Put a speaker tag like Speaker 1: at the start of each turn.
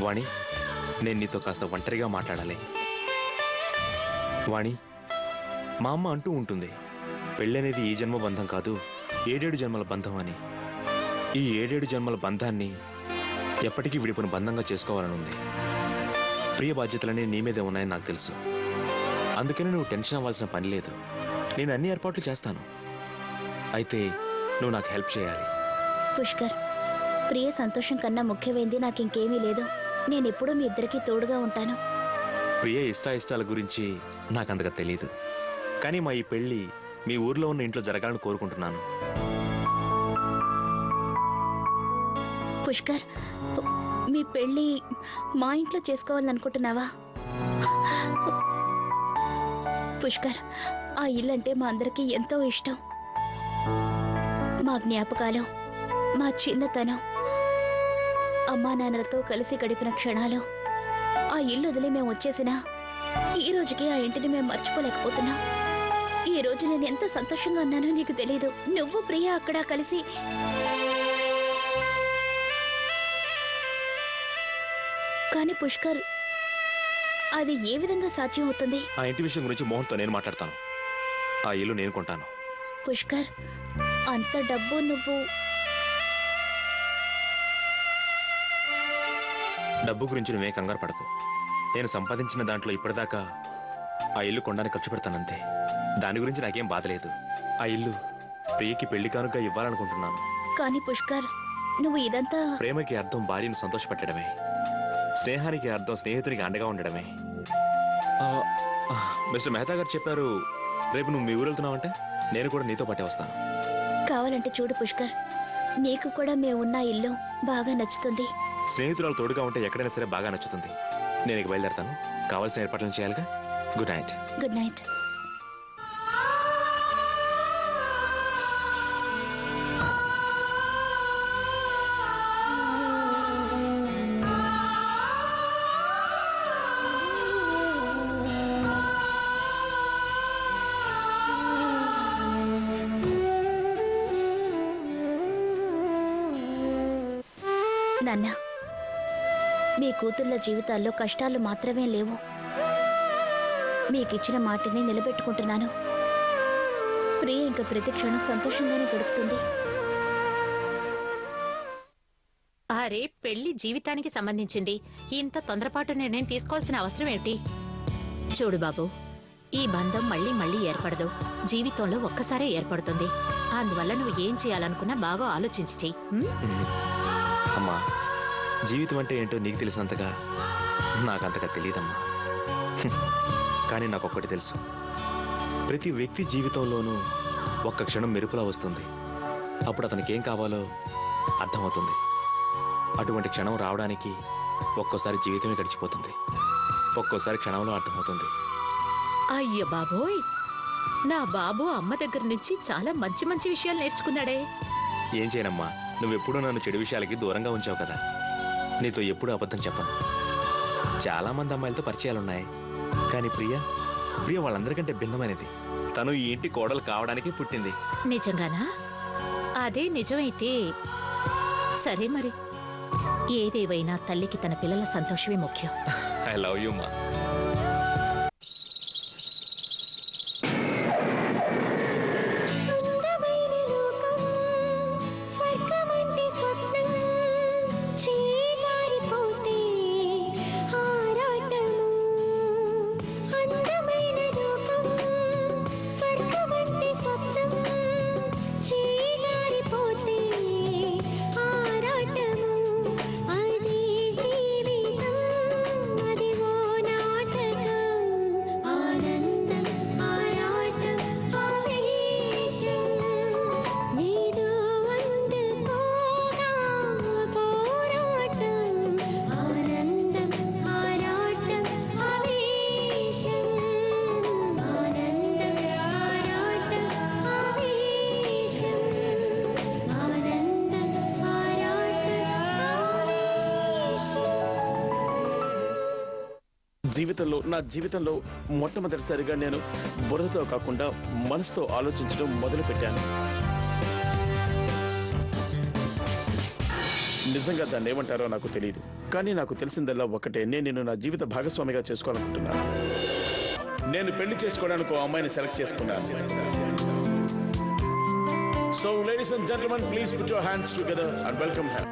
Speaker 1: వాణి, నేను నీతో కాస్త ఒంటరిగా మాట్లాడాలి. వాణి, మా అమ్మ అంటూ ఉంటుంది, పెళ్ళనేది ఈ జన్మ బంధం కాదు, 7 జన్మల బంధం అని. ఈ 7 జన్మల బంధాన్ని ఎప్పటికీ విడిపోయిన బంధంగా చేసుకోవాలని ఉంది. ప్రియ బాధ్యతలన్నీ నీ మీదే ఉన్నాయని నాకు తెలుసు. అందుకని నువ్వు టెన్షన్ అవ్వాల్సిన పని లేదు. నేను అన్ని ఏర్పాట్లు చేస్తాను. అయితే నువ్వు నాకు హెల్ప్ చేయాలి.
Speaker 2: పుష్కర్, ప్రియ సంతోషం కన్నా ముఖ్యమైంది నాకు ఇంకేమీ లేదు. నేను ఎప్పుడూ మీ ఇద్దరికీ తోడుగా ఉంటాను.
Speaker 1: ప్రియ ఇష్టాల గురించి నాకంతగా తెలీదు. కానీ మా ఈ పెళ్లి మీ ఊర్లో ఉన్న ఇంట్లో జరగాలని కోరుకుంటున్నాను.
Speaker 2: పుష్కర్, మీ పెళ్లి మా ఇంట్లో చేసుకోవాలనుకుంటున్నావా? పుష్కర్, ఆ ఇల్లంటే మా అందరికీ ఎంతో ఇష్టం. మా జ్ఞాపకాలు, మా చిన్నతనం, అమ్మా నాన్నలతో కలిసి గడిపిన క్షణాలు. ఆ ఇల్లు వదిలి మేము వచ్చేసినా ఈ రోజుకి ఆ ఇంటిని మేము మర్చిపోలేకపోతున్నాం. ఈ రోజు నేను ఎంత సంతోషంగా ఉన్నానో నీకు తెలీదు. నువ్వు ప్రియ అక్కడ కలిసి కానీ పుష్కర్, అది ఏ విధంగా సాధ్యం అవుతుంది?
Speaker 1: ఆ ఇంటి విషయం గురించి మోహన్తో నేను మాట్లాడతాను. ఆ ఇల్లు నేను కొంటాను.
Speaker 2: పుష్కర్, అంత డబ్బు నువ్వు...
Speaker 1: డబ్బు గురించి నువ్వే కంగారు పడకు. నేను సంపాదించిన దాంట్లో ఇప్పటిదాకా ఆ ఇల్లు కొనడానికి ఖర్చు పెడతానంతే. దాని గురించి నాకేం బాధ లేదు. ఆ ఇల్లు ప్రియకి పెళ్లి కానుక ఇవ్వాలనుకుంటున్నాను.
Speaker 2: కానీ పుష్కర్, నువ్వు ఇదంతా...
Speaker 1: ప్రేమకి అర్థం భార్యను సంతోషపెట్టడమే, స్నేహానికి అర్థం స్నేహితునికి అండగా ఉండడమే. మిస్టర్ మెహతా గారు చెప్పారు, రేపు నువ్వు మీ ఊరు వెళ్తున్నావంటే నేను కూడా నీతో పాటే వస్తాను.
Speaker 2: కావాలంటే చూడు పుష్కర్, నీకు కూడా మేమున్న ఇల్లు బాగా నచ్చుతుంది.
Speaker 1: స్నేహితురాలు తోడుగా ఉంటే ఎక్కడైనా సరే బాగా నచ్చుతుంది. నేను ఇక బయలుదేరతాను. కావాల్సిన ఏర్పాట్లను చేయాలిగా. Good night.
Speaker 2: Good night. నాన్న, మీ కూతుళ్ళ జీవితాల్లో కష్టాలు మాత్రమే లేవు. మీకిచ్చిన మాటని నిలబెట్టుకుంటున్నాను. ప్రియ ఇంకా ప్రతి క్షణం సంతోషంగానే గడుపుతుంది.
Speaker 3: అరే, పెళ్లి జీవితానికి సంబంధించింది. ఇంత తొందరపాటు నిర్ణయం తీసుకోవాల్సిన అవసరం ఏమిటి? చూడు బాబు, ఈ బంధం మళ్ళీ మళ్ళీ ఏర్పడదు. జీవితంలో ఒక్కసారే ఏర్పడుతుంది. అందువల్ల నువ్వు ఏం చేయాలనుకున్నా బాగా ఆలోచించి చెయ్యి.
Speaker 1: అమ్మా, జీవితం అంటే ఏంటో నీకు తెలిసినంతగా నాకంతగా తెలియదమ్మా. కానీ నాకొక్కటి తెలుసు, ప్రతి వ్యక్తి జీవితంలోనూ ఒక్క క్షణం మెరుపులా వస్తుంది. అప్పుడు అతనికి ఏం కావాలో అర్థమవుతుంది. అటువంటి క్షణం రావడానికి ఒక్కోసారి జీవితమే గడిచిపోతుంది, ఒక్కోసారి క్షణంలో అర్థమవుతుంది.
Speaker 3: అయ్య బాబోయ్, నా బాబు అమ్మ దగ్గర నుంచి చాలా మంచి మంచి విషయాలు నేర్చుకున్నాడే.
Speaker 1: ఏం చేయనమ్మా, నువ్వెప్పుడూ నన్ను చెడు విషయాలకి దూరంగా ఉంచావు కదా. నీతో ఎప్పుడూ అబద్ధం చెప్పను. చాలా మంది అమ్మాయిలతో పరిచయాలున్నాయి, కానీ ప్రియ వాళ్ళందరికంటే భిన్నమైనది. తను ఈ ఇంటి కోడలు కావడానికి పుట్టింది.
Speaker 3: నిజంగానా? అదే నిజమైతే సరే, మరి ఏదేవైనా తల్లికి తన పిల్లల సంతోషమే ముఖ్యం.
Speaker 1: ఐ లవ్ యూ మా.
Speaker 4: నా జీవితంలో మొట్టమొదటిసారిగా నేను బురదతో కాకుండా మనసుతో ఆలోచించడం మొదలుపెట్టాను. నిజంగా దాన్ని ఏమంటారో నాకు తెలియదు, కానీ నాకు తెలిసిందల్లా ఒకటే, నేను నిన్ను నా జీవిత భాగస్వామిగా చేసుకోవాలనుకుంటున్నాను. నేను పెళ్లి చేసుకోవడానికి ఓ అమ్మాయిని సెలెక్ట్ చేసుకున్నాను. So ladies and gentlemen, please put your hands together and welcome her.